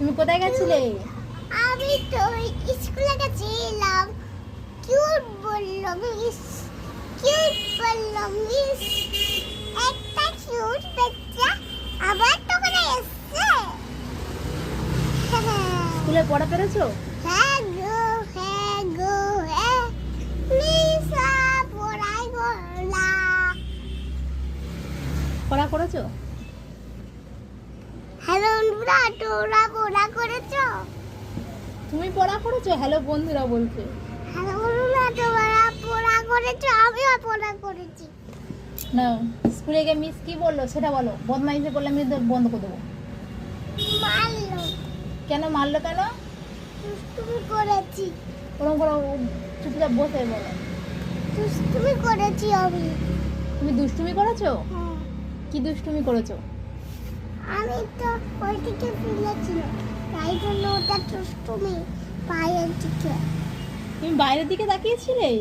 তুমি কোথায় গেছিলে? আমি তো স্কুলে গেছিলাম। কিউট বললো মিস, কিউট বললো মিস। একটা কিউট বাচ্চা আবার তো করে এসছে। স্কুলে পড়া পেরেছো? হ্যাঁ গো হ্যাঁ। লিসা পড়াই গলা। পড়া করেছো? হ্যালো বন্ধুরা, তোমরা পড়া করেছো? তুমি পড়া করেছো? হ্যালো বন্ধুরা বলছে। হ্যালো বন্ধুরা, তোমরা পড়া করেছো? আমিও পড়া করেছি। না, স্কুলে গিয়ে মিস কি বললো সেটা বলো। বদমাইশি করলে আমি তো বন্ধ করে দেবো। মারলো, কেন মারলো কেন? দুষ্টুমি করেছি। ওরকম করো, চুপচাপ বসে বলো। দুষ্টুমি করেছি আমি। তুমি দুষ্টুমি করেছো? হ্যাঁ, কি দুষ্টুমি করেছো? আমি তো ওইদিকে ফেলেছিলাম, তাই জন্য ওটা দুষ্টুমি পায়ের দিকে। তুমি বাইরের দিকে তাকিয়েছিলে?